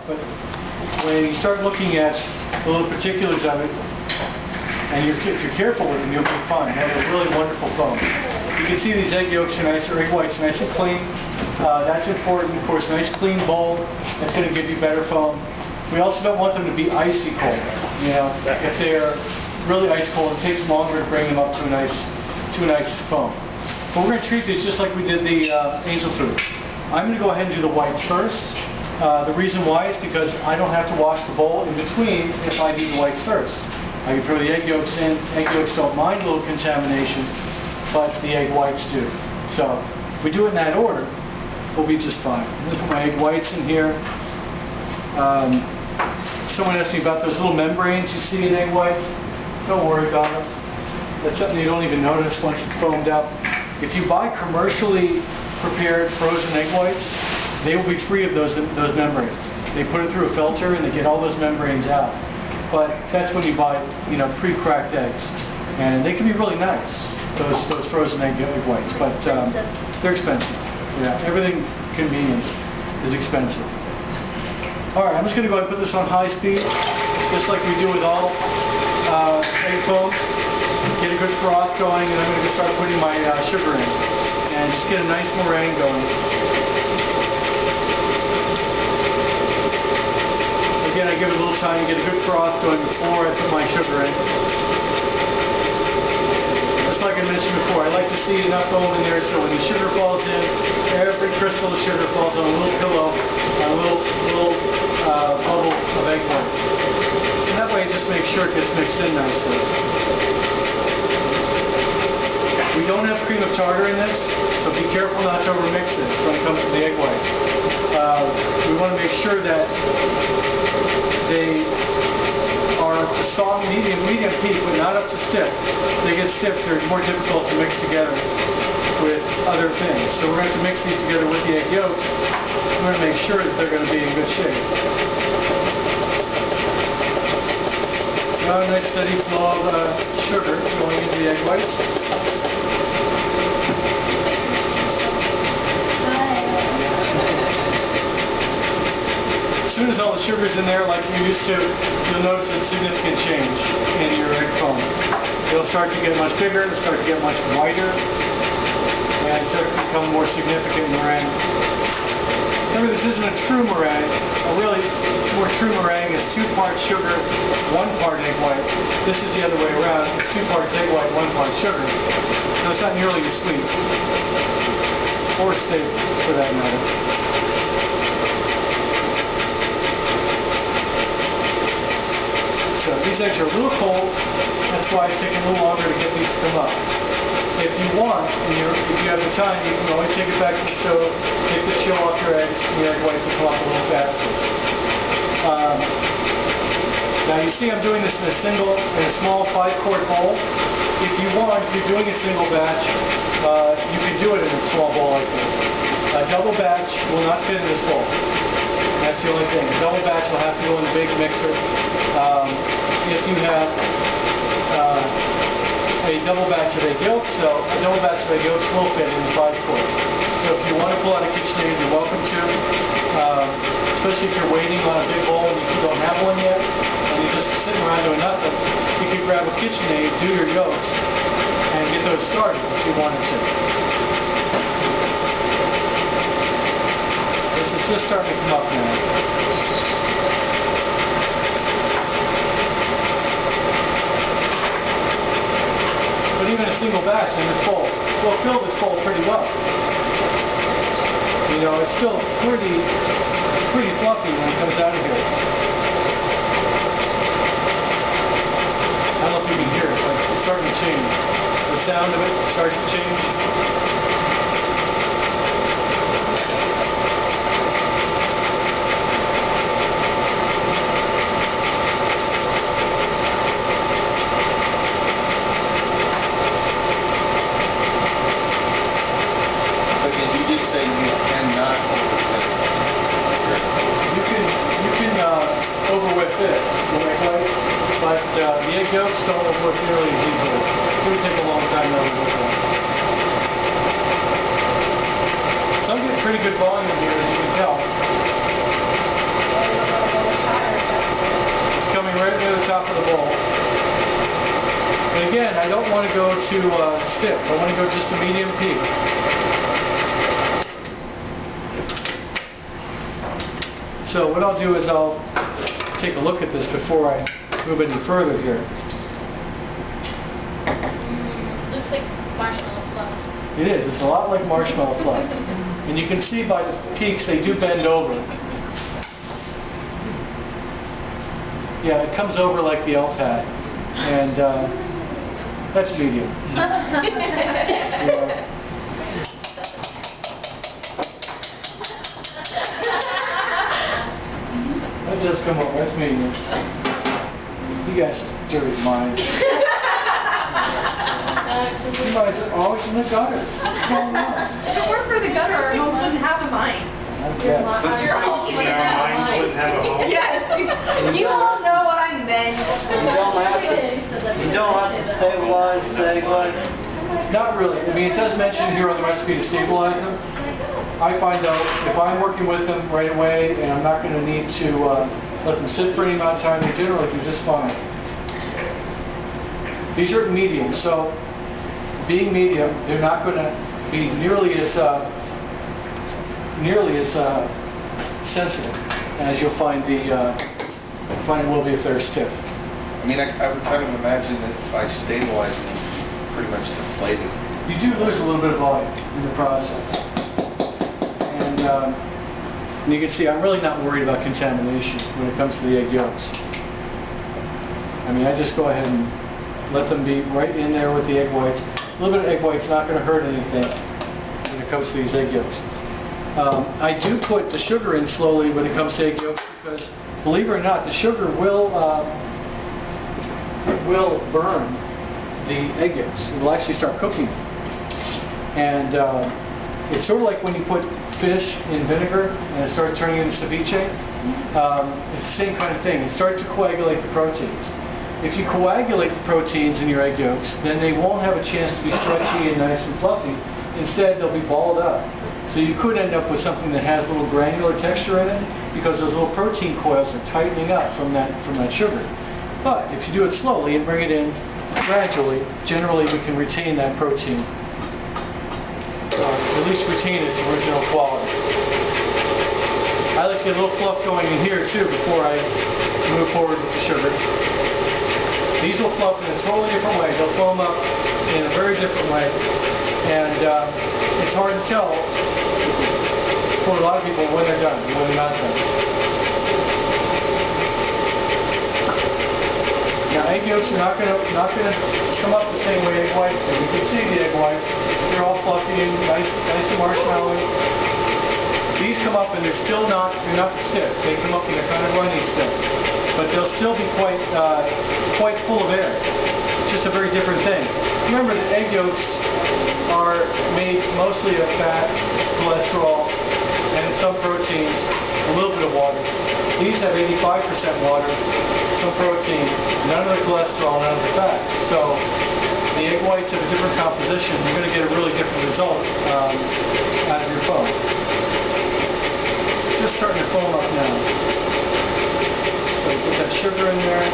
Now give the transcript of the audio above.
but when you start looking at the little particulars of it, and if you're careful with them, you'll be fine. They have a really wonderful foam. You can see these egg yolks are nice, or egg whites are nice and clean. That's important. Of course, nice clean bowl. That's going to give you better foam. We also don't want them to be icy cold. You know, if they're really ice cold, it takes longer to bring them up to a nice foam. But we're going to treat these just like we did the angel food. I'm going to go ahead and do the whites first. The reason why is because I don't have to wash the bowl in between if I do the whites first. I can throw the egg yolks in. Egg yolks don't mind a little contamination, but the egg whites do. So if we do it in that order, we'll be just fine. I'm going to put my egg whites in here. Someone asked me about those little membranes you see in egg whites. Don't worry about them. That's something you don't even notice once it's foamed up. If you buy commercially prepared frozen egg whites, they will be free of those membranes. They put it through a filter and they get all those membranes out. But that's when you buy, you know, pre-cracked eggs, and they can be really nice. Those frozen egg whites, but they're expensive. Yeah, everything convenience is expensive. All right, I'm just going to go ahead and put this on high speed, just like we do with all egg foams. Get a good froth going, and I'm going to start putting my sugar in, and just get a nice meringue going. Again, I give it a little time to get a good froth going before I put my sugar in. Just like I mentioned before, I like to see enough foam in there so when the sugar falls in, every crystal of sugar falls on a little pillow, on a little bubble of egg white. And that way it just makes sure it gets mixed in nicely. We don't have cream of tartar in this, so be careful not to overmix this when it comes to the egg whites. We want to make sure that they are up to soft, medium heat, but not up to stiff. If they get stiff, they're more difficult to mix together with other things. So we're going to mix these together with the egg yolks. We're going to make sure that they're going to be in good shape. Now a nice steady flow of sugar going into the egg whites. As soon as all the sugar's in there, like you used to, you'll notice a significant change in your egg foam. It'll start to get much bigger, it'll start to get much whiter, and start to become more significant meringue. Remember, this isn't a true meringue. A really more true meringue is 2 parts sugar, 1 part egg white. This is the other way around. It's 2 parts egg white, 1 part sugar. So it's not nearly as sweet, or stable, for that matter. So these eggs are a little cold, that's why it's taking a little longer to get these to come up. If you want, and if you have the time, you can always take it back to the stove, take the chill off your eggs, and the egg whites will come up a little faster. Now you see I'm doing this in a small 5-quart bowl. If you want, if you're doing a single batch, you can do it in a small bowl like this. A double batch will not fit in this bowl. That's the only thing. A double batch will have to go in the big mixer. If you have a double batch of egg yolks, so a double batch of egg yolks will fit in the 5-quart. So if you want to pull out a KitchenAid, you're welcome to. Especially if you're waiting on a big bowl and you don't have one yet, and you're just sitting around doing nothing, you can grab a KitchenAid, do your yolks, and get those started if you wanted to. This is just starting to come up now. But even a single batch in this bowl will fill this bowl pretty well. You know, it's still pretty fluffy when it comes out of here. I don't know if you can hear it, but it's starting to change. The sound of it starts to change. Overwhip this, but the egg yolks don't overwhip nearly as easily. It would take a long time to overwhip them. So I'm getting pretty good volume here, as you can tell. again, I don't want to go to stiff. I want to go just a medium peak. So what I'll do is I'll take a look at this before I move any further here. Looks like marshmallow fluff. It is. It's a lot like marshmallow fluff. And you can see by the peaks they do bend over. Yeah, it comes over like the elf hat. And that's medium. Yeah. That does come over. That's medium. You guys dirty minds. You guys are always in the gutter. What's going on? If it weren't for the gutter, our homes wouldn't have a mine. Yes. Your homes You mean our minds wouldn't have a home? Yes. You all know what I meant. You don't have to stabilize the egg whites? Not really. I mean, it does mention here on the recipe to stabilize them. I find out if I'm working with them right away and I'm not going to need to let them sit for any amount of time, they generally do just fine. These are medium, so being medium, they're not going to be nearly as sensitive as you'll find will be if they're stiff. I mean, I would kind of imagine that by stabilizing them, pretty much deflated. You do lose a little bit of volume in the process. And you can see I'm really not worried about contamination when it comes to the egg yolks. I mean, I just go ahead and let them be right in there with the egg whites. A little bit of egg white's not going to hurt anything when it comes to these egg yolks. I do put the sugar in slowly when it comes to egg yolks because, believe it or not, the sugar will burn the egg yolks. It will actually start cooking them. And it's sort of like when you put fish in vinegar and it starts turning into ceviche. It's the same kind of thing. It starts to coagulate the proteins. If you coagulate the proteins in your egg yolks, then they won't have a chance to be stretchy and nice and fluffy. Instead, they'll be balled up. So you could end up with something that has a little granular texture in it because those little protein coils are tightening up from that sugar. But if you do it slowly and bring it in gradually, generally we can retain that protein. At least retain its original quality. I like to get a little fluff going in here too before I move forward with the sugar. These will fluff in a totally different way. They'll foam up in a very different way. And it's hard to tell for a lot of people when they're done and when they're not done. Now, egg yolks are not going to come up the same way egg whites do. You can see the egg whites; they're all fluffy and nice and marshmallowy. These come up and they're not stiff. They come up and they're kind of runny stiff, but they'll still be quite full of air. It's just a very different thing. Remember that egg yolks are made mostly of fat, cholesterol, and in some proteins, a little bit of water. These have 85% water, some protein, none of the cholesterol, none of the fat. So the egg whites have a different composition. You're going to get a really different result out of your foam. Just starting to foam up now. So put that sugar in there.